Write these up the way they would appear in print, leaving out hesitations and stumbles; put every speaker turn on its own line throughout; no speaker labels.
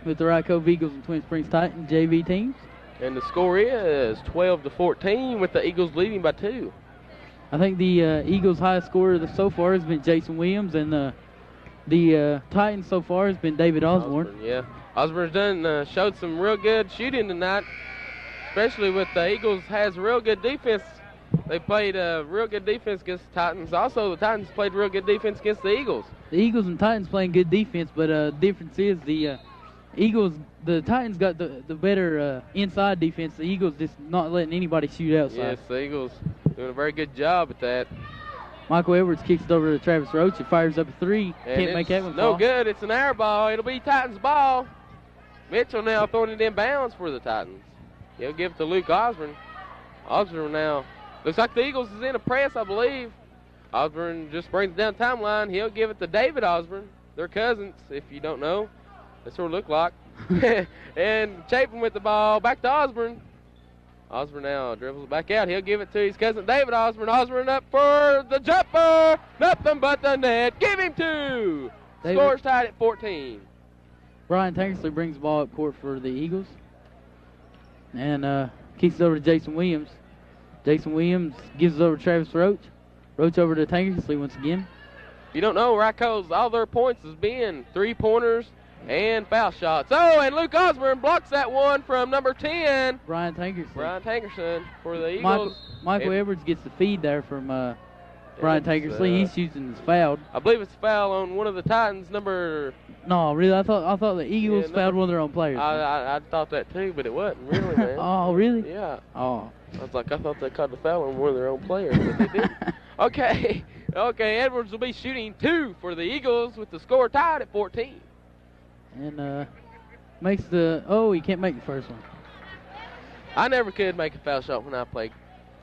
with the Cove Eagles and Twin Springs Titans JV teams.
And the score is 12-14 with the Eagles leading by 2.
I think the Eagles' highest scorer so far has been Jason Williams, and the Titans so far has been David Osborne.
Yeah, Osborne's showed some real good shooting tonight, especially with the Eagles has real good defense. They played real good defense against the Titans. Also, the Titans played real good defense against the Eagles.
The Eagles and Titans playing good defense, but the difference is the Titans got the better inside defense. The Eagles just not letting anybody shoot outside.
Yes, the Eagles doing a very good job at that.
Michael Edwards kicks it over to Travis Roach. It fires up a 3. Can't make that one
no
fall.
Good. It's an air ball. It'll be Titans ball. Mitchell now throwing it in bounds for the Titans. He'll give it to Luke Osborne. Osborne now looks like the Eagles is in a press, I believe. Osborne just brings it down timeline. He'll give it to David Osborne. They're cousins, if you don't know. That's what it look like. And Chapin with the ball. Back to Osborne. Osborne now dribbles it back out. He'll give it to his cousin David Osborne. Osborne up for the jumper. Nothing but the net. Give him 2. Score's tied at 14.
Brian Tankersley brings the ball up court for the Eagles. And kicks it over to Jason Williams. Jason Williams gives it over to Travis Roach. Roach over to Tankersley once again.
You don't know, Racco's all their points has been 3-pointers and foul shots. Oh, and Luke Osborne blocks that one from number 10.
Brian Tankerson
for the Eagles.
Michael Edwards gets the feed there from Brian Tankersley. He's shooting his foul.
I believe it's a foul on one of the Titans, number...
No, really? I thought the Eagles fouled one of their own players.
I thought that too, but it wasn't really, man.
Oh, really?
Yeah.
Oh.
I thought they caught the foul on one of their own players, but they didn't. Okay, Edwards will be shooting 2 for the Eagles with the score tied at 14.
And makes he can't make the first one.
I never could make a foul shot when I played.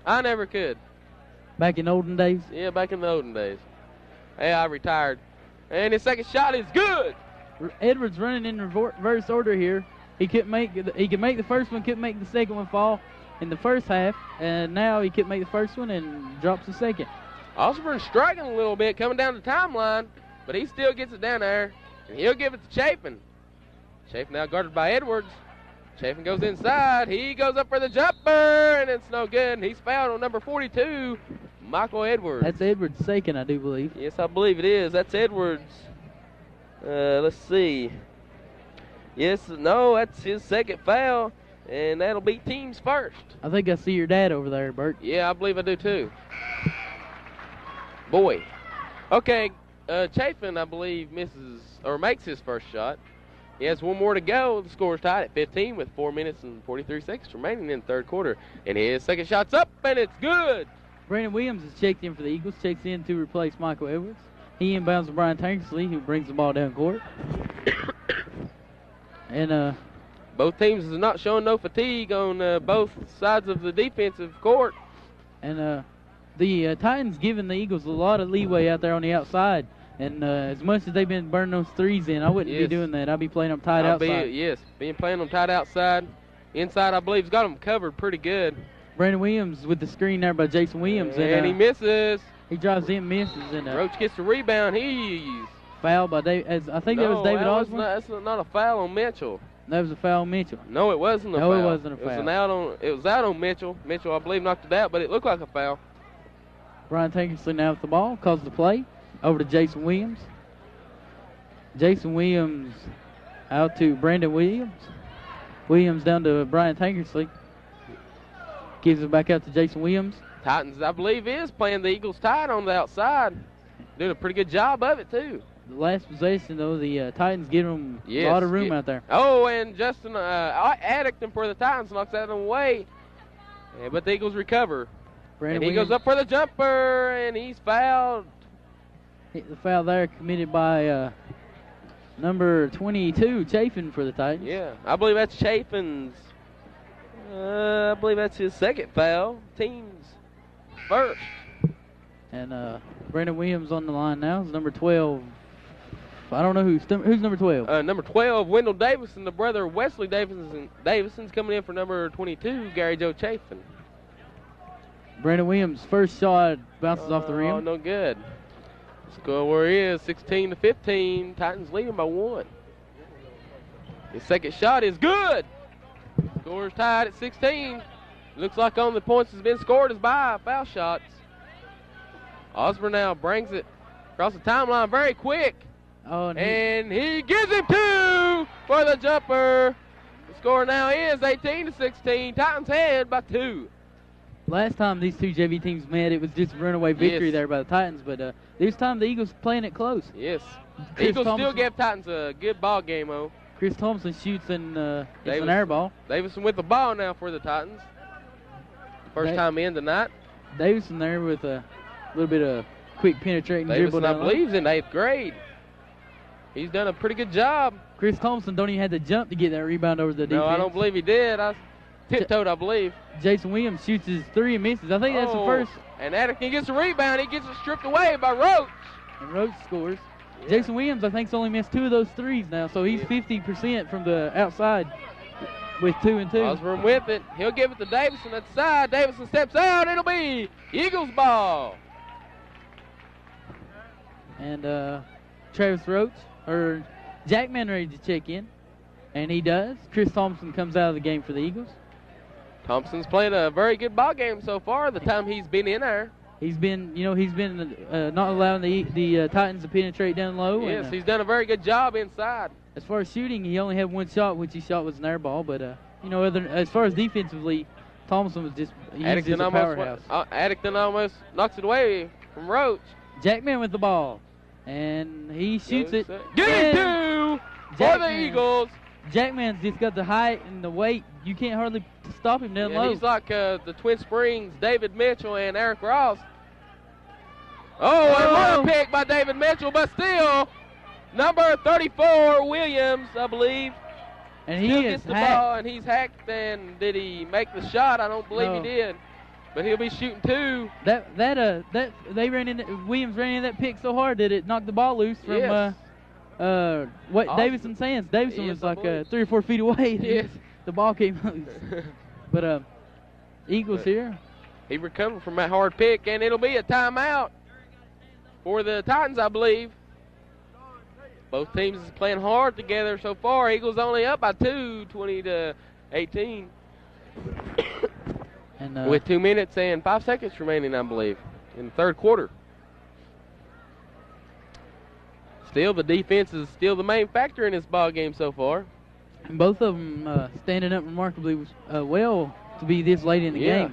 I never could.
Back in olden days?
Yeah, back in the olden days. Hey, I retired. And his second shot is good.
Edwards running in reverse order here. He could make the first one, couldn't make the second one fall in the first half, and now he couldn't make the first one and drops the second.
Osborne's striking a little bit coming down the timeline, but he still gets it down there, and he'll give it to Chapin. Chapin now guarded by Edwards. Chapin goes inside. He goes up for the jumper, and it's no good. And he's fouled on number 42, Michael Edwards.
That's Edwards' second, I do believe.
Yes, I believe it is. That's Edwards. Let's see. That's his second foul, and that'll be team's first.
I think I see your dad over there, Bert.
Yeah, I believe I do too. Boy. Okay, Chapin, I believe, makes his first shot. He has one more to go. The score's tied at 15 with 4 minutes and 43 seconds remaining in the third quarter. And his second shot's up, and it's good.
Brandon Williams has checked in for the Eagles, checks in to replace Michael Edwards. He inbounds to Brian Tankersley, who brings the ball down court. And
both teams is not showing no fatigue on both sides of the defensive court.
And the Titans giving the Eagles a lot of leeway out there on the outside. And as much as they've been burning those threes in, I wouldn't be doing that. I'd be playing them tight outside.
Playing them tight outside. Inside, I believe, has got them covered pretty good.
Brandon Williams with the screen there by Jason Williams.
And he misses.
He drives in, misses. And
Roach gets the rebound. He's
fouled by David. I think that was David Osborne.
That's not a foul on Mitchell.
That was a foul on Mitchell.
No, it wasn't a foul.
No, it wasn't a foul.
It was out on Mitchell. Mitchell, I believe, knocked it out, but it looked like a foul.
Brian Tankersley now with the ball, calls the play. Over to Jason Williams. Jason Williams out to Brandon Williams. Williams down to Brian Tankersley. Gives it back out to Jason Williams.
Titans, I believe, is playing the Eagles tight on the outside. Doing a pretty good job of it, too.
The last possession, though, the Titans give them a lot of room out there.
Oh, and Justin Addington for the Titans knocks that away. Yeah, but the Eagles recover. And he goes up for the jumper, and he's fouled.
The foul there committed by number 22, Chapin, for the Titans.
Yeah, I believe that's Chapin's. I believe that's his second foul. Team's first.
And Brandon Williams on the line now is number 12. I don't know who's number 12.
Number 12, Wendell Davison, the brother of Wesley Davison's coming in for number 22, Gary Joe Chapin.
Brandon Williams' first shot bounces off the rim.
Oh, no good. Score where he is, 16-15. Titans leading by 1. His second shot is good. Score's tied at 16. Looks like only points has been scored is by foul shots. Osborne now brings it across the timeline very quick.
Oh,
and he gives him 2 for the jumper. The score now is 18-16. Titans head by 2.
Last time these two JV teams met, it was just a runaway victory there by the Titans. But this time the Eagles playing it close.
Yes.
Chris
Eagles
Thompson
still give Titans a good ball game, though.
Chris Thompson shoots and it's an air ball.
Davison with the ball now for the Titans. First time in tonight.
Davison there with a little bit of quick penetrating dribble.
Davison, I believe, is in 8th grade. He's done a pretty good job.
Chris Thompson don't even have to jump to get that rebound over the defense.
No, I don't believe he did. I tiptoed, I believe.
Jason Williams shoots his 3 and misses. I think that's the first.
And Atherton gets a rebound. He gets it stripped away by Roach.
And Roach scores. Yeah. Jason Williams, I think, has only missed 2 of those 3s now, so he's 50% from the outside with 2 and 2.
Osborne with it. He'll give it to Davison at the side. Davison steps out. It'll be Eagles ball.
And Travis Roach, or Jackman, ready to check in. And he does. Chris Thompson comes out of the game for the Eagles.
Thompson's played a very good ball game so far the time he's been in there.
He's been not allowing the Titans to penetrate down low.
Yes,
and,
he's done a very good job inside.
As far as shooting, he only had 1 shot, which he shot was an air ball. But, as far as defensively, Thompson was just a powerhouse.
Atherton almost knocks it away from Roach.
Jackman with the ball. And he shoots it.
Give him 2 for the Eagles.
Jackman's just got the height and the weight. You can't hardly stop him down low.
He's like the Twin Springs, David Mitchell and Eric Ross. And what a pick by David Mitchell, but still, number 34, Williams, I believe.
And he
gets the ball, and he's hacked. And did he make the shot? I don't believe he did. But he'll be shooting 2.
Williams ran in that pick so hard that it knocked the ball loose from Davison's hands. Davison was like 3 or 4 feet away.
Yes.
The ball came loose. But Eagles here.
He recovered from that hard pick, and it'll be a timeout for the Titans, I believe. Both teams is playing hard together so far. Eagles only up by 2, 20-18. And with 2 minutes and 5 seconds remaining, I believe, in the third quarter. Still, the defense is still the main factor in this ball game so far.
And both of them standing up remarkably well to be this late in the game.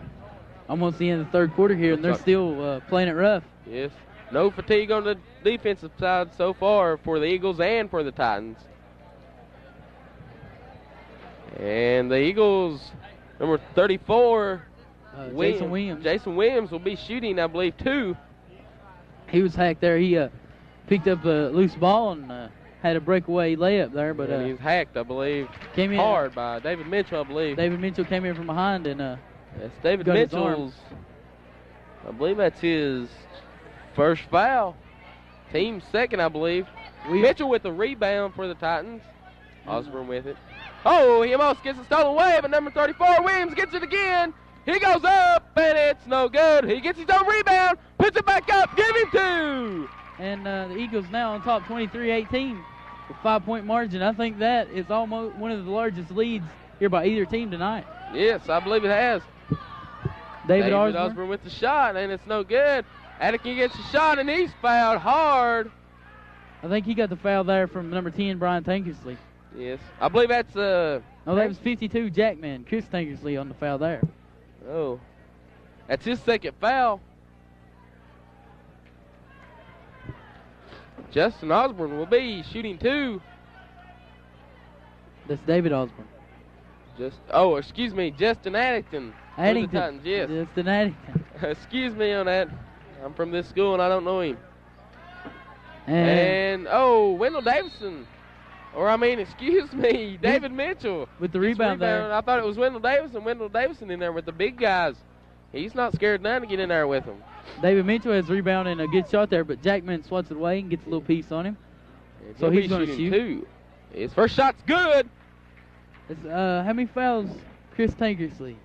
Almost the end of the third quarter here, and they're still playing it rough.
Yes. No fatigue on the defensive side so far for the Eagles and for the Titans. And the Eagles, number 34, Jason Williams will be shooting, I believe, 2.
He was hacked there. He picked up a loose ball and had a breakaway layup there. But
he was hacked, I believe,
came in
hard by David Mitchell, I believe.
David Mitchell came in from behind and
that's David Mitchell's. I believe that's his first foul. Team second, I believe. Mitchell with the rebound for the Titans. Osborne with it. He almost gets it stolen away, but number 34, Williams, gets it again. He goes up, and it's no good. He gets his own rebound, puts it back up, give him 2.
And the Eagles now on top 23-18 with 5-point margin. I think that is almost one of the largest leads here by either team tonight.
Yes, I believe it has. David Osborne with the shot, and it's no good. Atherton gets the shot, and he's fouled hard.
I think he got the foul there from number 10, Brian Tankersley.
Yes. I believe that's...
that was 52, Jackman. Chris Tankersley on the foul there.
Oh. That's his second foul. Justin Osborne will be shooting 2.
That's David Osborne.
Justin Addington.
Addington.
Yes.
Justin Addington.
Excuse me on that. I'm from this school and I don't know him. And Wendell Davison. David Mitchell.
With the rebound there.
I thought it was Wendell Davison in there with the big guys. He's not scared now to get in there with them.
David Mitchell has rebound and a good shot there, but Jackman swats it away and gets a little piece on him. So he's going to shoot.
2. His first shot's good.
How many fouls, Chris Tankersley?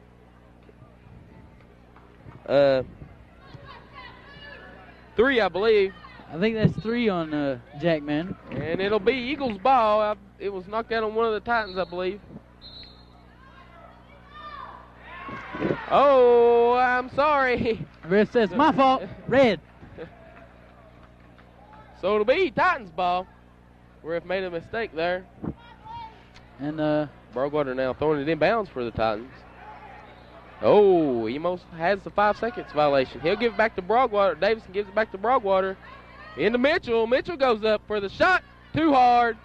3, I believe.
I think that's 3 on Jackman.
And it'll be Eagles ball. It was knocked out on one of the Titans, I believe. Oh, I'm sorry.
Ref says, my fault, red.
So it'll be Titans ball. Ref made a mistake there.
And
Broadwater now throwing it in bounds for the Titans. Oh, he almost has the 5 seconds violation. He'll give it back to Broadwater. Davison gives it back to Broadwater. Into Mitchell. Mitchell goes up for the shot. Too hard.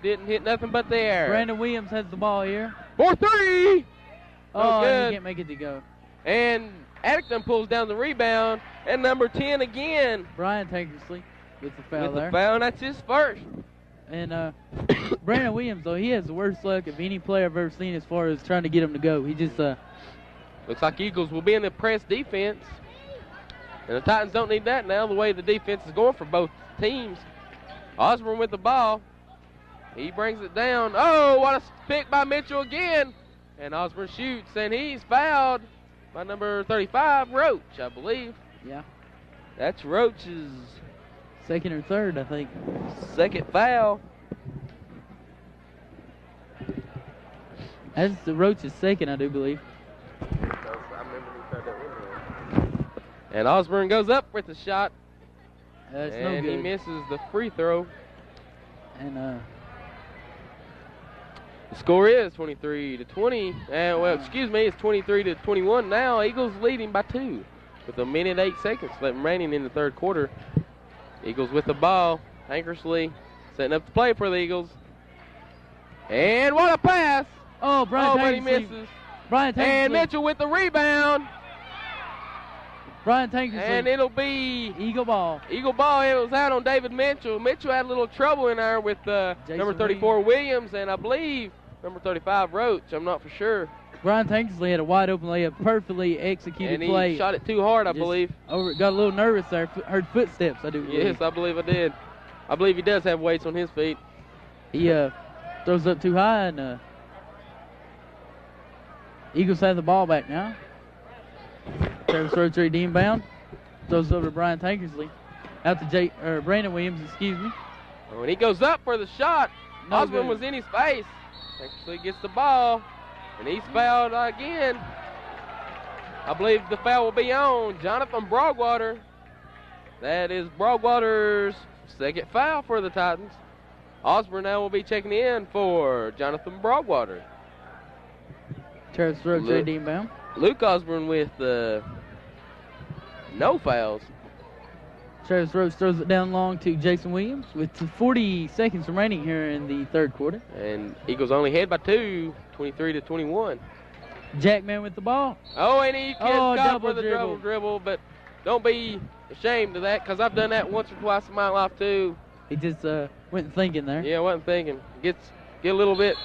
Didn't hit nothing but the air.
Brandon Williams has the ball here.
For 3.
Oh,
good.
he can't make it to go.
And Addington pulls down the rebound. And number 10 again.
Brian Tankersley with the foul
with
there.
the foul, and that's his first.
And Brandon Williams, though, he has the worst luck of any player I've ever seen as far as trying to get him to go. He just
looks like Eagles will be in the press defense. And the Titans don't need that now, the way the defense is going for both teams. Osborne with the ball. He brings it down. Oh, what a pick by Mitchell again. And Osborne shoots, and he's fouled by number 35, Roach, I believe.
Yeah.
That's Roach's
second or third, I think.
second foul.
That's the Roach's second, I do believe.
And Osborne goes up with the shot.
That's no
and
good.
he misses the free throw.
And
the score is 23-20. Well, excuse me, it's 23-21 now. Eagles leading by 2 with 1 minute 8 seconds remaining in the third quarter. Eagles with the ball. Tankersley setting up the play for the Eagles. And what a pass!
oh, Brian
but he
Tankersley.
misses.
Brian Tankersley.
And Mitchell with the rebound.
Brian Tankersley.
And it'll be
Eagle ball.
Eagle ball. It was out on David Mitchell. Mitchell had a little trouble in there with number 34 Williams, and I believe number 35 Roach. I'm not for sure.
Brian Tankersley had a wide open layup, perfectly executed
And he
play.
shot it too hard, I believe.
Got a little nervous there. Heard footsteps, I do believe.
Yes, I believe I did. I believe he does have weights on his feet.
He throws up too high, and Eagles have the ball back now. Travis Roach ready to inbound. Throws over to Brian Tankersley. Out to Brandon Williams, excuse me.
Oh, and he goes up for the shot.
No
Osborne
good.
was in his face. Actually gets the ball, and he's fouled again. I believe the foul will be on Jonathan Broadwater. That is Broadwater's second foul for the Titans. Osborne now will be checking in for Jonathan Broadwater.
Travis Roach ready to inbound.
Luke Osborne with no fouls.
Travis Roach throws it down long to Jason Williams with 40 seconds remaining here in the third quarter.
And Eagles only head by 2, 23-21.
Jackman with the ball.
Oh, and he gets caught
double
for the
dribble.
dribble, but don't be ashamed of that, because I've done that once or twice in my life too.
He just went thinking there.
Yeah, I wasn't thinking. Get a little bit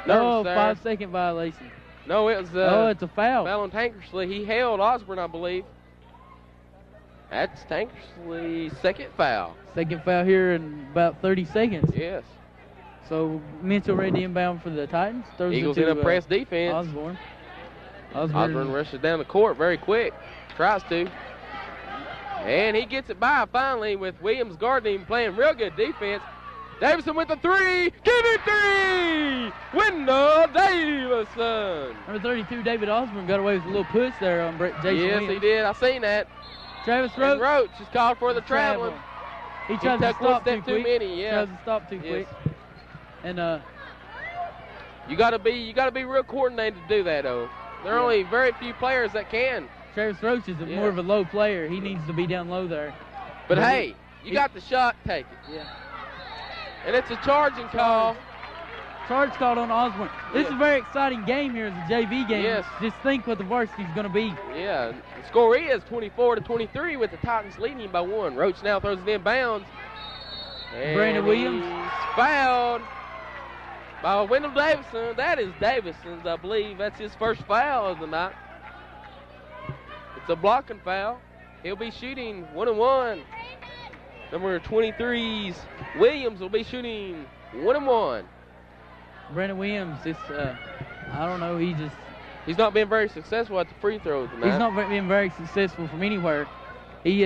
nervous there.
5-second violation.
No, it was
it's a foul.
foul on Tankersley. He held Osborne, I believe. That's Tankersley's second foul.
Second foul here in about 30 seconds.
Yes.
So Mitchell ready to inbound for the Titans. Throws
Eagles
it to,
in a press defense.
Osborne.
Osborne rushes down the court very quick. Tries to. And he gets it by finally with Williams guarding him, playing real good defense. Davison with the 3. Give it 3! Wendell Davison.
Number 32, David Osborne, got away with a little push there on Jason
Yes,
Williams.
he did. I seen that.
Travis
And
Roach.
Roach is called for the traveling.
He tries to
took one
stop
step
too
too
quick.
many, yeah.
Tries to stop too quick. And
You gotta be real coordinated to do that though. There are only very few players that can.
Travis Roach is more of a low player. He needs to be down low there.
But hey, you got the shot, take it.
Yeah.
And it's a charging call.
Charge called on Osborne. This is a very exciting game here as a JV game.
Yes.
Just think what the varsity's going to be.
Yeah, the score is 24-23 with the Titans leading by 1. Roach now throws it in bounds. And
Brandon Williams.
he's fouled by Wendell Davison. That is Davison's, I believe. That's his first foul of the night. It's a blocking foul. He'll be shooting 1-1. Number 23's Williams will be shooting 1-1.
Brandon Williams, I don't know,
He's not been very successful at the free throw tonight.
he's not been very successful from anywhere. He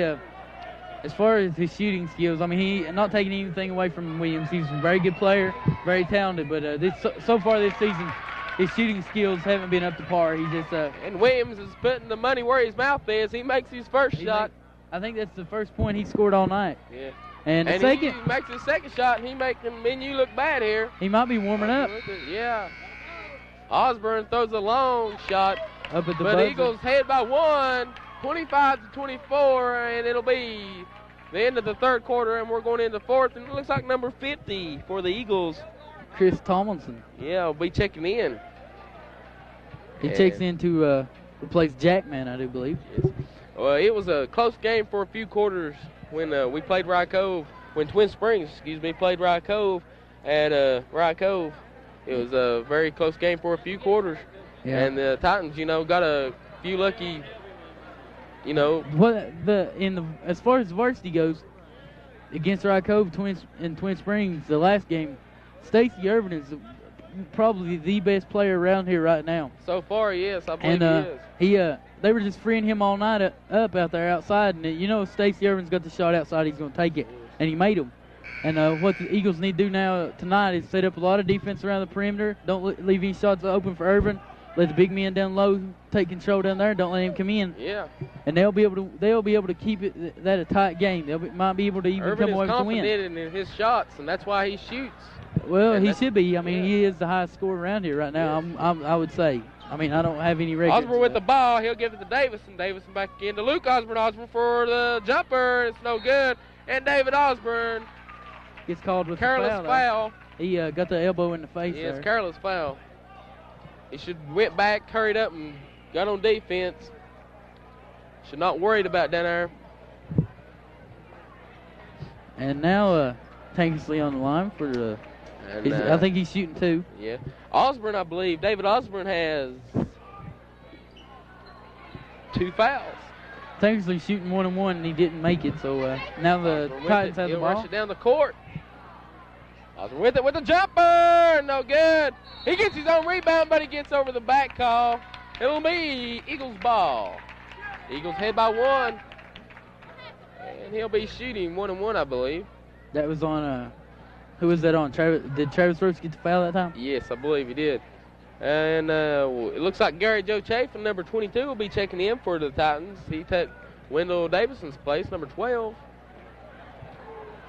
as far as his shooting skills, I mean, he not taking anything away from Williams. He's a very good player, very talented. But so far this season, his shooting skills haven't been up to par. He just
and Williams is putting the money where his mouth is. He makes his first shot.
I think that's the first point he scored all night.
Yeah.
And the second,
he makes his second shot, and he making Menu look bad here.
He might be warming up.
Yeah. Osborne throws a long shot.
Up at the
but
buzzer.
Eagles head by 1, 25-24, and it'll be the end of the third quarter, and we're going into fourth, and it looks like number 50 for the Eagles.
Chris Tomlinson.
Yeah, will be checking in.
He checks in to replace Jackman, I do believe.
Yes. Well, it was a close game for a few quarters when we played Rye Cove, when Twin Springs, played Rye Cove at Rye Cove. It was a very close game for a few quarters.
Yeah.
And the Titans, got a few lucky,
as far as varsity goes, against Rye Cove in Twin Springs, the last game, Stacey Irvin is probably the best player around here right now.
So far, yes, I believe he is.
They were just freeing him all night up out there outside, and Stacey Irvin's got the shot outside. He's going to take it, and he made him. And what the Eagles need to do tonight is set up a lot of defense around the perimeter. Don't leave any shots open for Irvin. Let the big men down low take control down there. Don't let him come in.
Yeah.
And they'll be able to keep it that a tight game. Might be able to even come away with the win.
Irvin is confident in his shots, and that's why he shoots.
Well, he should be. I mean, he is the highest scorer around here right now.
Yes.
I would say. I mean, I don't have any records.
Osborne with the ball. He'll give it to Davison. Davison back again to Luke Osborne. Osborne for the jumper. It's no good. And David Osborne
gets called with
careless foul.
He got the elbow in the face.
Yeah, it's careless foul. He should went back, hurried up, and got on defense. Should not worried about down there.
And now Tankersley on the line for I think he's shooting 2.
Yeah. Osborne, I believe. David Osborne has 2 fouls.
Tankersley shooting 1-1, and he didn't make it. So now the Titans have the ball.
He'll rush it down the court. Osborne with it with a jumper. No good. He gets his own rebound, but he gets over the back call. It'll be Eagles ball. Eagles head by 1. And he'll be shooting 1-1, I believe.
That was on, who was that on? Did Travis Brooks get the foul that time?
Yes, I believe he did. And it looks like Gary Joe Chafin, number 22, will be checking in for the Titans. He took Wendell Davison's place, number 12.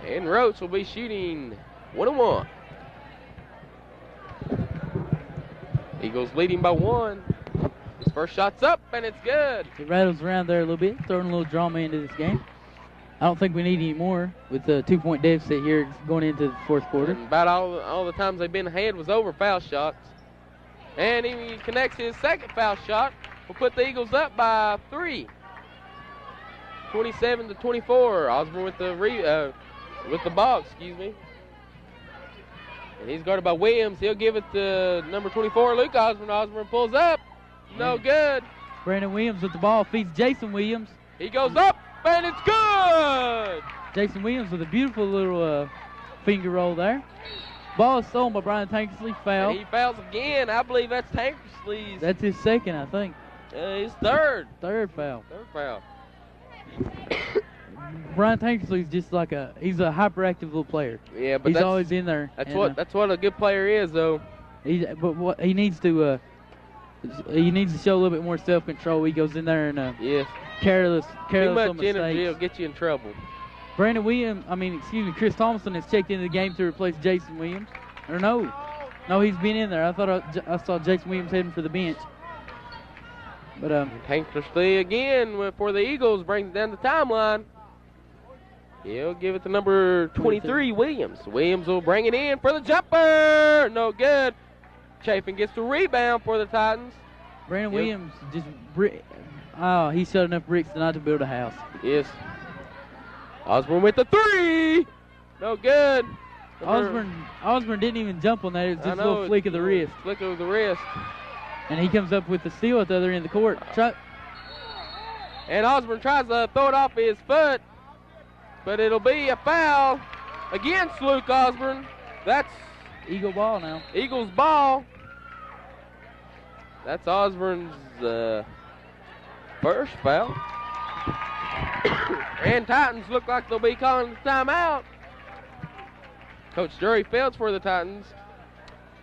And Roach will be shooting 1-1. Eagles leading by 1. His first shot's up, and it's good.
He rattles around there a little bit, throwing a little drama into this game. I don't think we need any more with the 2-point deficit here going into the fourth quarter.
And about all the times they've been ahead was over foul shots. And he connects his second foul shot. Will put the Eagles up by 3. 27-24. Osborne with the ball, And he's guarded by Williams. He'll give it to number 24, Luke Osborne. Osborne pulls up. No good.
Brandon Williams with the ball feeds Jason Williams.
He goes up, and it's good.
Jason Williams with a beautiful little finger roll there. Ball is stolen by Brian Tankersley. Foul.
And he fouls again. I believe that's Tankersley's.
That's his second, I think.
His third.
Third foul.
Third foul.
Brian Tankersley's just like he's a hyperactive little player.
Yeah, but
he's always in there.
That's what a good player is, though.
But what he needs to show a little bit more self-control. He goes in there and
yes,
careless
too much
on mistakes.
energy will get you in trouble.
Chris Thompson has checked into the game to replace Jason Williams. Or no, he's been in there. I thought I saw Jason Williams heading for the bench. But
Tankersley again for the Eagles brings it down the timeline. He'll give it to number 23, Williams. Williams will bring it in for the jumper. No good. Chafin gets the rebound for the Titans.
Brandon Williams he shot enough bricks tonight to build a house.
Yes. Osborne with the 3. No good.
Osborne didn't even jump on that. It was just a little flick of the wrist.
Flick of the wrist.
And he comes up with the steal at the other end of the court.
And Osborne tries to throw it off his foot, but it'll be a foul against Luke Osborne. That's
Eagle ball now.
Eagles ball. That's Osborne's first foul. And Titans look like they'll be calling the timeout. Coach Drury Fields for the Titans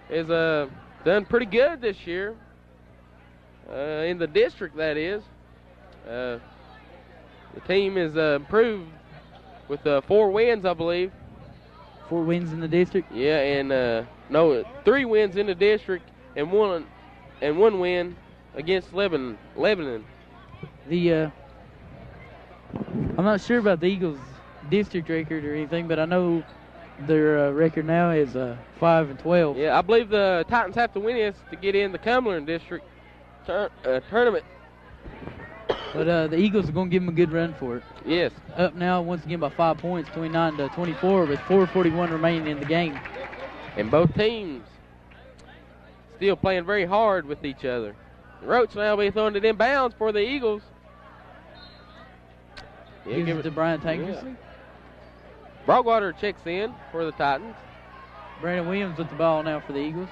is done pretty good this year. In the district, that is. The team is improved with 4 wins, I believe.
4 wins in the district?
Yeah, and no, 3 wins in the district and one win against Lebanon.
I'm not sure about the Eagles' district record or anything, but I know their record now is 5-12.
Yeah, I believe the Titans have to win this to get in the Cumberland district tournament.
But the Eagles are going to give them a good run for it.
Yes.
Up now once again by 5 points, 29-24, with 4:41 remaining in the game.
And both teams still playing very hard with each other. Roach now will be throwing it in bounds for the Eagles.
Gives it to Brian Tankersley.
Yeah. Broadwater checks in for the Titans.
Brandon Williams with the ball now for the Eagles.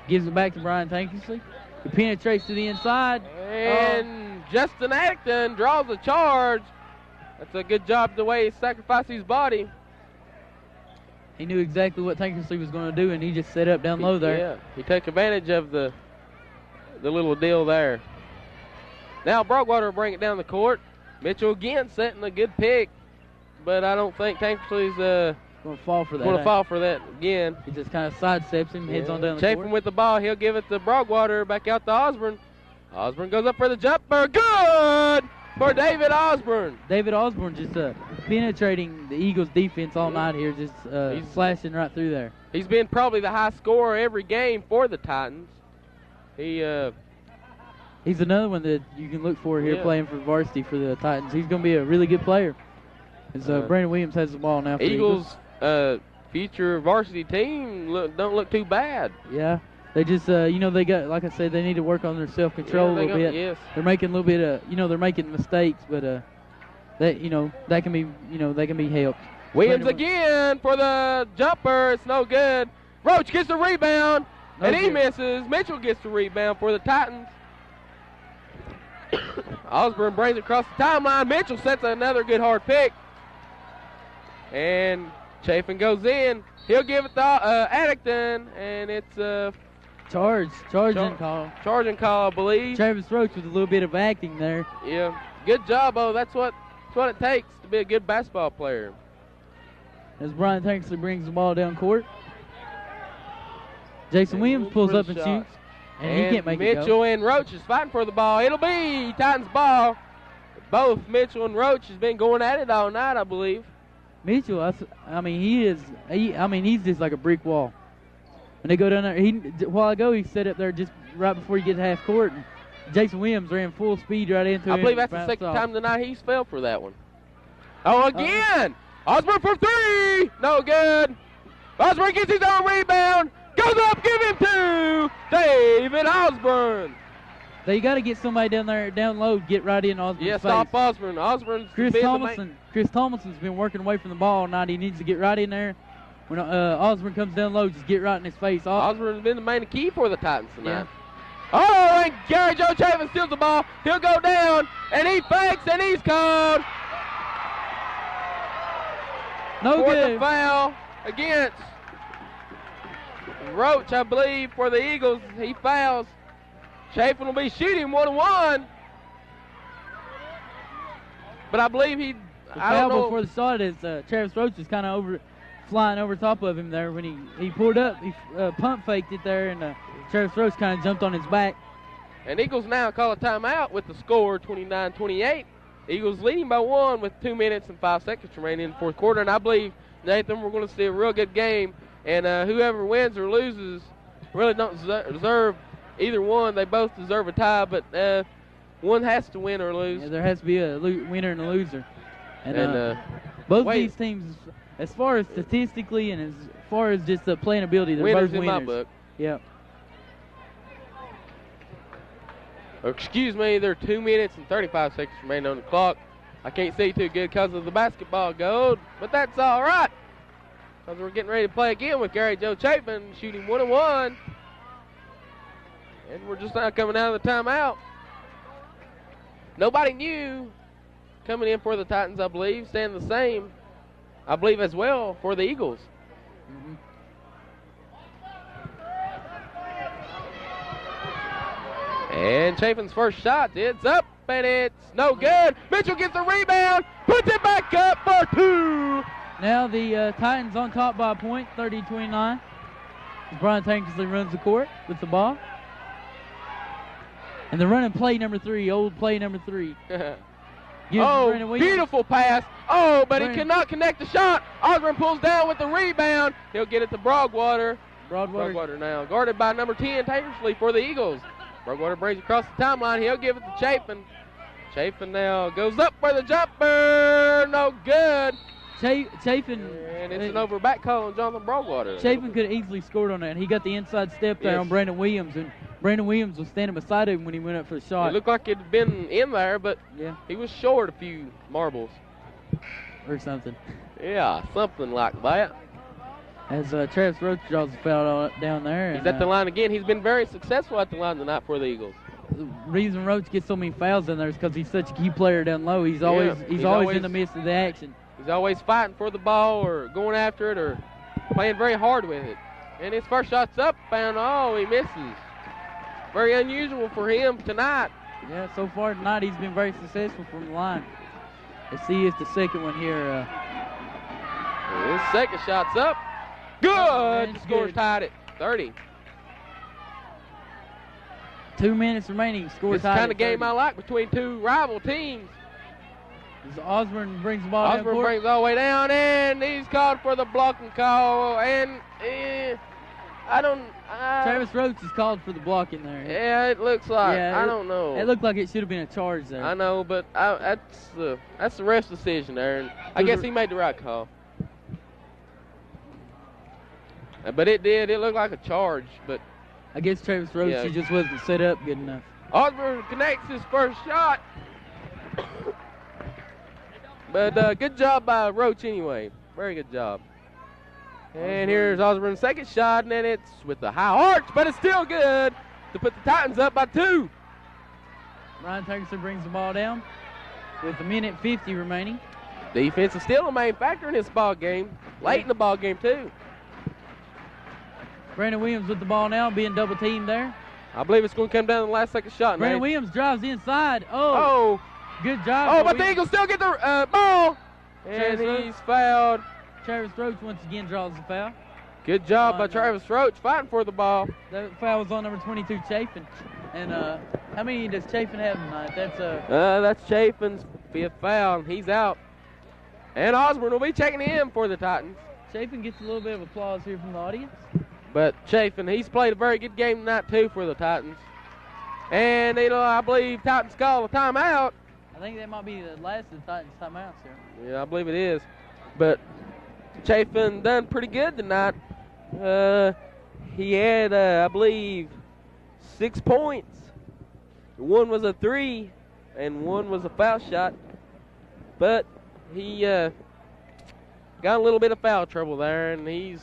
Gives it back to Brian Tankersley. He penetrates to the inside.
And Justin Acton draws a charge. That's a good job the way he sacrificed his body.
He knew exactly what Tankersley was going to do, and he just set up down low there.
Yeah, he took advantage of the little deal there. Now Broadwater will bring it down the court. Mitchell again setting a good pick, but I don't think Tankersley's
going to fall for that.
Going to fall for that again.
He just kind of sidesteps him, heads on down the
Chafin
court.
with the ball. He'll give it to Broadwater. Back out to Osborne. Osborne goes up for the jumper. Good for David Osborne.
David Osborne just penetrating the Eagles' defense all night here, just he's slashing right through there.
He's been probably the high scorer every game for the Titans.
He's another one that you can look for here playing for varsity for the Titans. He's going to be a really good player. As Brandon Williams has the ball now for
Eagles' future varsity team don't look too bad.
Yeah. They just, they got, like I said, they need to work on their self-control a little bit.
Yes.
They're making a little bit of, they're making mistakes, but that can be helped.
Williams again for the jumper. It's no good. Roach gets the rebound, and he misses. Mitchell gets the rebound for the Titans. Osborne brings it across the timeline. Mitchell sets another good hard pick. And Chafin goes in. He'll give it to Addington, and it's
charging call.
Charging call, I believe.
Travis Roach with a little bit of acting there.
Yeah, good job, That's what it takes to be a good basketball player.
As Brian Tankersley brings the ball down court. Jason Williams pulls up and shoots. And he can't make it go.
Mitchell and Roach is fighting for the ball. It'll be Titans ball. Both Mitchell and Roach has been going at it all night, I believe.
Mitchell, he's just like a brick wall. When they go down there, a while ago he set up there just right before you get to half court. And Jason Williams ran full speed right into him.
I believe that's the second time tonight he's fell for that one. Oh, again! Osborne for 3! No good. Osborne gets his own rebound. Goes up, give him to David Osborne.
So you got to get somebody down there, down low, get right in Osborne's face.
Stop Osborne. Osborne's
Chris Thomason's been working away from the ball all night. He needs to get right in there. When Osborne comes down low, just get right in his face.
Osborne's been the main key for the Titans tonight.
Yeah.
Oh, and Gary Joe Chafin steals the ball. He'll go down, and he fakes, and he's called.
No good.
For the foul against Roach, I believe, for the Eagles. He fouls. Chafin will be shooting 1-1. But I believe
the foul before the start is Travis Roach is kind of flying over top of him there. When he pulled up, he pump faked it there, and Travis Roach kind of jumped on his back.
And Eagles now call a timeout with the score 29-28. Eagles leading by 1 with 2 minutes and 5 seconds remaining in the fourth quarter. And I believe, Nathan, we're going to see a real good game. And whoever wins or loses really don't deserve either one. They both deserve a tie, but one has to win or lose.
Yeah, there has to be a winner and a loser. And both these teams, as far as statistically and as far as just the playing ability, they're both winners.
In my book.
Yep.
Excuse me, there are 2 minutes and 35 seconds remaining on the clock. I can't see too good because of the basketball goal, but that's all right. Because we're getting ready to play again with Gary Joe Chapin shooting 1-1. And we're just now coming out of the timeout. Nobody knew coming in for the Titans, I believe, staying the same, I believe, as well for the Eagles.
Mm-hmm.
And Chafin's first shot, it's up, and it's no good. Mitchell gets the rebound, puts it back up for 2.
Now the Titans on top by a point, 30-29. Brian Tankersley runs the court with the ball. And they're running play number 3, old play number 3.
Oh, beautiful pass. Oh, but he cannot connect the shot. Osborne pulls down with the rebound. He'll get it to Broadwater. Broadwater now, guarded by number 10, Tankersley for the Eagles. Broadwater brings across the timeline. He'll give it to Chapin. Chapin now goes up for the jumper. No good.
Chapin.
And it's an over back call on Jonathan Broadwater.
Chapin could have easily scored on that. He got the inside step there on Brandon Williams, and Brandon Williams was standing beside him when he went up for the shot.
It looked like it had been in there, but he was short a few marbles.
Or something.
Yeah, something like that.
As Travis Roach draws the foul down there.
He's at the line again. He's been very successful at the line tonight for the Eagles.
The reason Roach gets so many fouls in there is because he's such a key player down low. He's always in the midst of the action.
He's always fighting for the ball or going after it or playing very hard with it. And his first shot's up, and he misses. Very unusual for him tonight.
Yeah, so far tonight he's been very successful from the line. Let's see if the second one here.
His second shot's up. Good. The score's tied at 30.
2 minutes remaining. Score tied.
It's the kind of game I like between two rival teams.
As Osborne brings the ball down.
Osborne brings all the way down, and he's called for the blocking call. And
Travis Roach is called for the blocking there.
Yeah, it looks like. I don't know.
It looked like it should have been a charge there.
I know, but that's the ref's decision there, and I guess he made the right call. But it did. It looked like a charge, but
I guess Travis Roach he just wasn't set up good enough.
Osborne connects his first shot. But good job by Roach anyway. Very good job. And here's Osborne's second shot, and then it's with the high arch, but it's still good to put the Titans up by 2.
Ryan Tankersley brings the ball down with 1:50 remaining.
Defense is still a main factor in this ball game. Late in the ball game, too.
Brandon Williams with the ball now, being double teamed there.
I believe it's going to come down to the last second shot.
Brandon Williams drives inside. Good job.
Oh, but the Eagles still get the ball. And he's fouled.
Travis Roach once again draws the foul.
Good job by Travis Roach fighting for the ball.
That foul was on number 22, Chapin. And how many does Chapin have tonight?
That's Chafin's 5th foul, and he's out. And Osborne will be checking in for the Titans.
Chapin gets a little bit of applause here from the audience.
But Chafin, he's played a very good game tonight, too, for the Titans. And, I believe Titans call a timeout.
I think that might be the last of the Titans timeouts here.
Yeah, I believe it is. But Chafin done pretty good tonight. He had, I believe, 6 points. 1 was a 3, and 1 was a foul shot. But he got a little bit of foul trouble there, and he's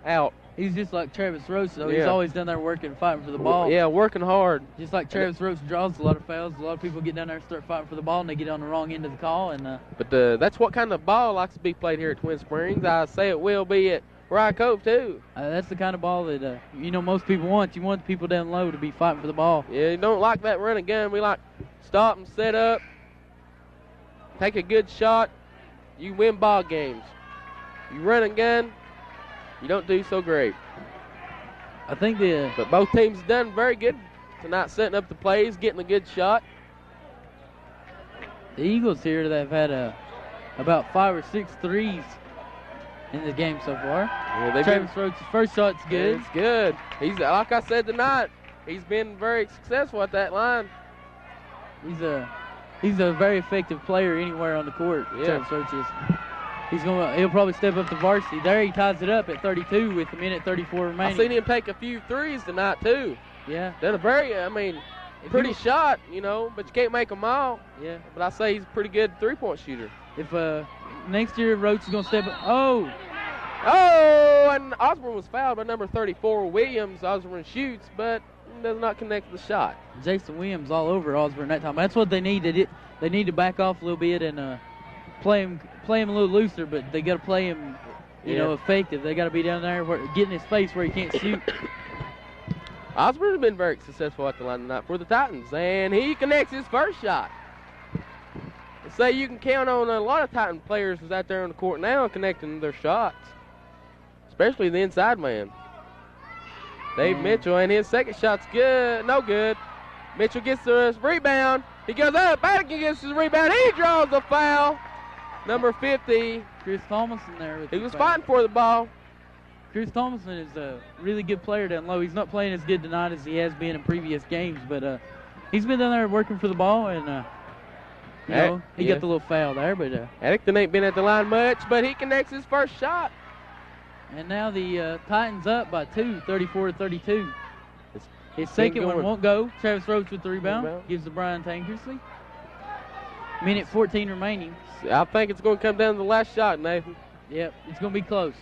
out.
He's just like Travis Roach, though. He's always down there working, fighting for the ball.
Yeah, working hard.
Just like Travis Roach draws a lot of fouls. A lot of people get down there and start fighting for the ball, and they get on the wrong end of the call.
But that's what kind of ball likes to be played here at Twin Springs. I say it will be at Cove, too.
That's the kind of ball that, most people want. You want the people down low to be fighting for the ball.
Yeah, you don't like that run and gun. We like stop and set up, take a good shot. You win ball games. You run and gun, you don't do so great.
I think
But both teams have done very good tonight, setting up the plays, getting a good shot.
The Eagles here that have had about 5 or 6 threes in the game so far.
Yeah,
Travis Roach's first shot's good.
It's good. He's, like I said tonight, he's been very successful at that line.
He's a very effective player anywhere on the court.
Yeah.
Travis Roach is. He'll probably step up to varsity. There he ties it up at 32 with 1:34 remaining.
I've seen him take a few threes tonight too.
Yeah.
Done a very, pretty shot, but you can't make them all.
Yeah.
But I say he's a pretty good 3-point shooter.
If next year Roach is going to step up. Oh,
Oh, and Osborne was fouled by number 34, Williams. Osborne shoots, but does not connect the shot.
Jason Williams all over Osborne that time. That's what they need. They need to back off a little bit and play him a little looser, but they got to play him, you know, effective. They got to be down there getting his face where he can't shoot.
Osborne has been very successful at the line tonight for the Titans, and he connects his first shot. Say you can count on a lot of Titan players who's out there on the court now connecting their shots, especially the inside man. Dave Mitchell, and his second shot's good. No good. Mitchell gets the rebound. He goes up. Bannigan gets his rebound. He draws the foul. Number 50.
Chris Thomason there.
He was fighting for the ball.
Chris Thomason is a really good player down low. He's not playing as good tonight as he has been in previous games, but he's been down there working for the ball, and you know, he got the little foul there. But
Addington ain't been at the line much, but he connects his first shot.
And now the Titans up by 2, 34-32. His second one won't go. Travis Roach with the rebound. Gives to Brian Tankersley. Minute 14 remaining.
I think it's going to come down to the last shot, Nathan.
Yep, it's going to be close.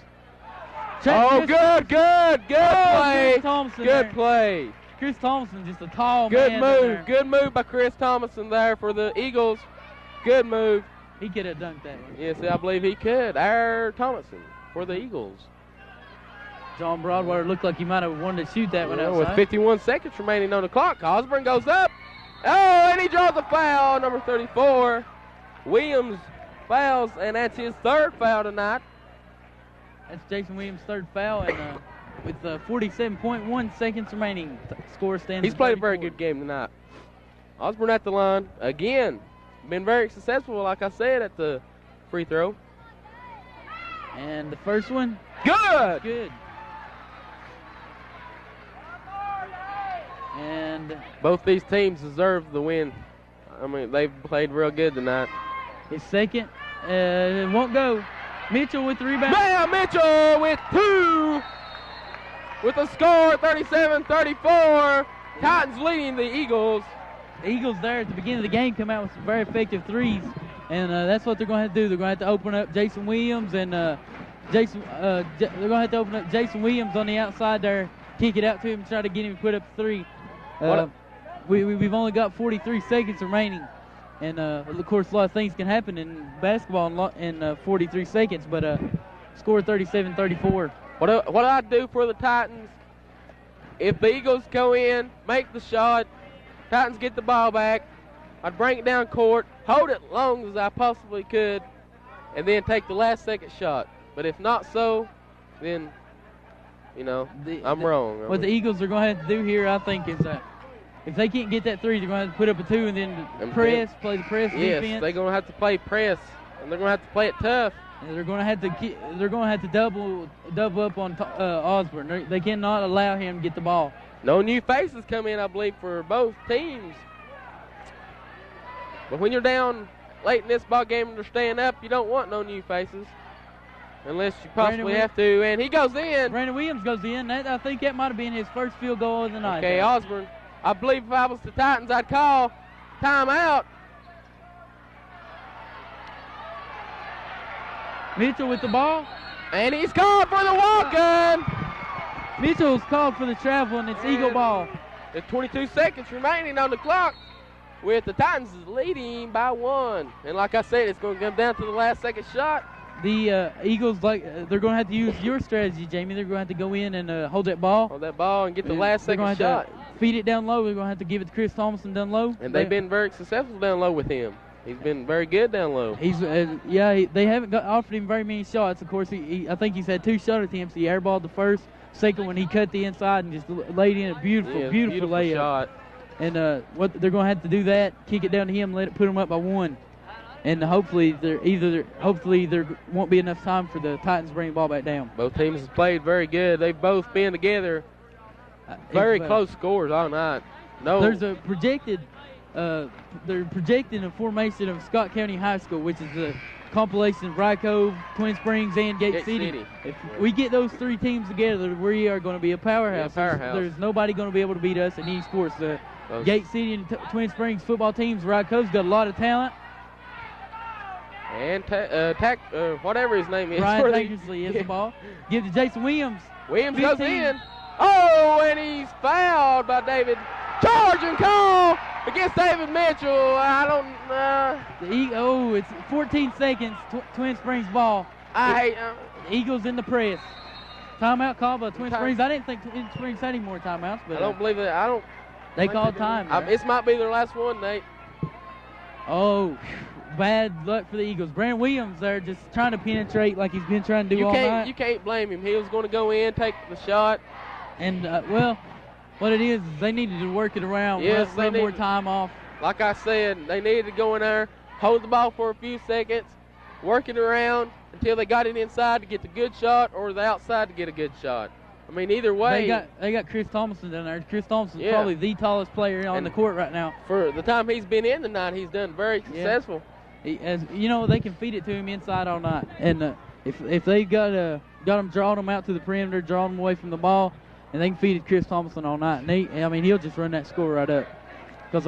Good play.
Chris Thompson
good
there.
play.
Chris Thompson, just a tall man.
Good move by Chris Thomason there for the Eagles. Good move.
He could have dunked that one.
Yes, I believe he could. Our Thomason for the Eagles.
John Broadwater looked like he might have wanted to shoot that one outside.
With 51 seconds remaining on the clock, Osborne goes up. Oh, and he draws a foul, number 34. Williams fouls, and that's his third foul tonight.
That's Jason Williams' third foul, and with 47.1 seconds remaining, score stands.
He's played a very good game tonight. Osborne at the line again. Been very successful, like I said, at the free throw.
And the first one,
good.
And
both these teams deserve the win. I mean, they've played real good tonight.
His second won't go. Mitchell with the rebound.
Bam! Mitchell with 2. With a score 37-34. Titans leading the Eagles.
The Eagles there at the beginning of the game come out with some very effective threes, and that's what they're going to have to do. They're going to have to open up Jason Williams, and they're going to have to open up Jason Williams on the outside there, kick it out to him, and try to get him to put up 3. We've only got 43 seconds remaining, and of course a lot of things can happen in basketball in 43 seconds, but score 37-34.
What I do for the Titans, if the Eagles go in, make the shot, Titans get the ball back, I'd bring it down court, hold it long as I possibly could, and then take the last second shot. But if not so, then, you know, I'm wrong.
What the Eagles are going to have to do here, I think, is if they can't get that 3, they're going to have to put up a 2 and then play the press defense.
Yes, they're going to have to play press, and they're going to have to play it tough.
And they're going to have to double up on Osborne. They cannot allow him to get the ball.
No new faces come in, I believe, for both teams. But when you're down late in this ball game and they're staying up, you don't want no new faces. Unless you possibly have to. And he goes in.
Brandon Williams goes in. I think that might have been his first field goal of the night.
Okay, Osborne. I believe if I was the Titans, I'd call timeout.
Mitchell with the ball.
And he's called for the walk-in.
Mitchell's called for the travel, and it's Eagle ball.
With 22 seconds remaining on the clock, with the Titans leading by 1. And like I said, it's going to come down to the last second shot.
The Eagles, they're going to have to use your strategy, Jamie. They're going to have to go in and hold that ball.
Hold that ball and get the last second shot.
Feed it down low. They're going to have to give it to Chris Thompson down low.
And they've been very successful down low with him. He's been very good down low.
They haven't offered him very many shots. Of course, I think he's had 2 shot attempts. He airballed the first. Second one, he cut the inside and just laid in a beautiful layup.
Shot.
And what they're going to have to do that, kick it down to him, put him up by 1. And hopefully there won't be enough time for the Titans to bring the ball back down.
Both teams have played very good. They've both been together. Very close scores all night. No.
There's a projected. They're projecting a formation of Scott County High School, which is a compilation of Rye Cove, Twin Springs, and Gate City. If we get those 3 teams together, we are going to be a powerhouse. There's nobody going to be able to beat us in any sports. The Gate City and Twin Springs football teams, Rye Cove's got a lot of talent.
And whatever his name is.
Brian Tankersley is the ball. Give to Jason Williams.
Williams goes in. Oh, and he's fouled by David. Charge and call against David Mitchell. I don't.
It's 14 seconds. Twin Springs ball. Eagles in the press. Timeout called by Twin Springs. I didn't think Twin Springs had any more timeouts, but
I don't believe that.
They called time.
This might be their last one, Nate.
Oh, bad luck for the Eagles. Brandon Williams there just trying to penetrate like he's been trying to do all night.
You can't blame him. He was going to go in, take the shot.
And, what it is they needed to work it around.
Yes,
they more time off.
Like I said, they needed to go in there, hold the ball for a few seconds, work it around until they got it inside to get the good shot or the outside to get a good shot. I mean, either way.
They got Chris Thompson down there. Chris Thompson's probably the tallest player on the court right now.
For the time he's been in tonight, he's done very successful.
As you know, they can feed it to him inside all night. And if they got him drawing him out to the perimeter, drawing him away from the ball, and they can feed it Chris Thompson all night. And he'll just run that score right up. Because,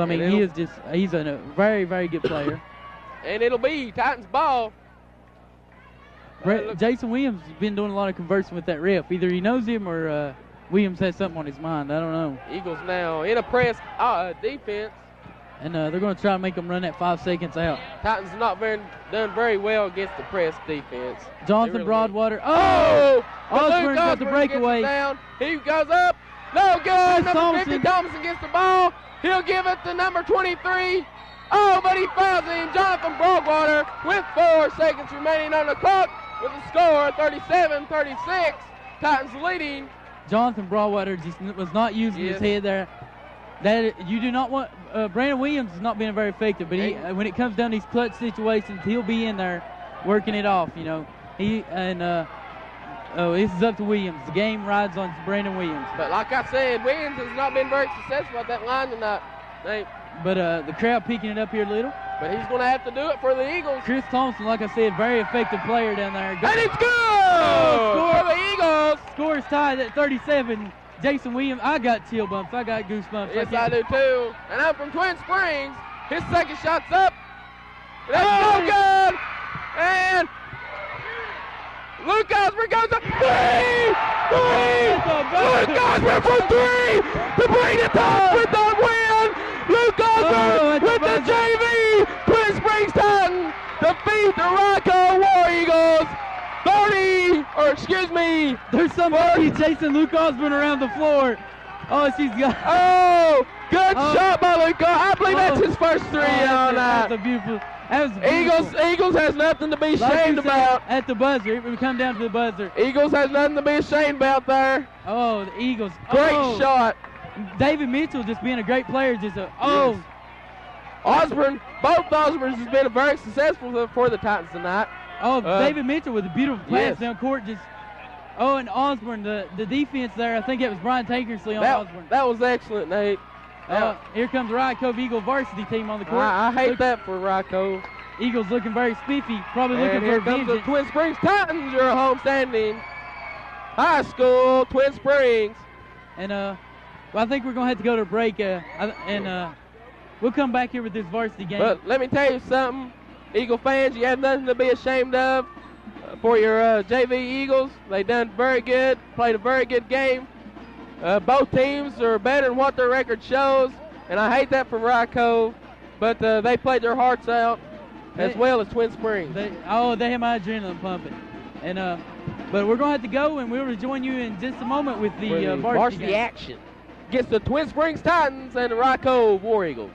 he's a very, very good player.
And it'll be Titans ball.
Jason Williams has been doing a lot of conversing with that ref. Either he knows him or Williams has something on his mind. I don't know.
Eagles now in a press defense.
And they're going to try to make them run that 5 seconds out.
Titans not done very well against the press defense.
Jonathan Broadwater.
Osborne
got the breakaway.
He goes up. No good. Number 50
Thompson.
Thompson gets the ball. He'll give it to number 23. Oh, but he fouls him. Jonathan Broadwater with 4 seconds remaining on the clock with the score 37-36. Titans leading.
Jonathan Broadwater just was not using his head there. That you do not want. Brandon Williams is not being very effective, but when it comes down to these clutch situations, he'll be in there working it off. You know, this is up to Williams. The game rides on Brandon Williams.
But like I said, Williams has not been very successful at that line tonight.
But the crowd picking it up here a little.
But he's going to have to do it for the Eagles.
Chris Thompson, like I said, very effective player down there.
And it's good! Score for the Eagles!
Score is tied at 37. Jason Williams, I got chill bumps. I got goosebumps.
Yes, I do too. And I'm from Twin Springs. His second shot's up. That's no good! And Luke Osborne goes up. Three! Luke Osborne for three to bring it home with the win! Luke Osborne with the JV! Twin Springs Titans defeat the Rocco War Eagles!
There's somebody chasing Luke Osborne around the floor. Oh, she's got.
Oh, good shot by Luke. I believe that's his first three on that.
That's beautiful. That was beautiful.
Eagles has nothing to be ashamed about.
At the buzzer, we come down to the buzzer.
Eagles has nothing to be ashamed about there.
Oh, the Eagles.
Great shot.
David Mitchell just being a great player.
Osborne, both Osbornes has been very successful for the Titans tonight.
David Mitchell with a beautiful pass down court. And Osborne, the defense there, I think it was Brian Tankersley on Osborne.
That was excellent, Nate.
Here comes the Rye Cove Eagle varsity team on the court.
I hate that for Rye Cove.
Eagles looking very spiffy, probably looking for a vengeance.
Here comes the Twin Springs Titans, your homestanding high school, Twin Springs.
And I think we're going to have to go to a break, we'll come back here with this varsity game.
But let me tell you something, Eagle fans, you have nothing to be ashamed of for your JV Eagles. They done very good, played a very good game. Both teams are better than what their record shows, and I hate that for Rye Cove, but they played their hearts out as well as Twin Springs.
They have my adrenaline pumping. And but we're going to have to go, and we'll rejoin you in just a moment with the varsity
action against the Twin Springs Titans and the Rye Cove War Eagles.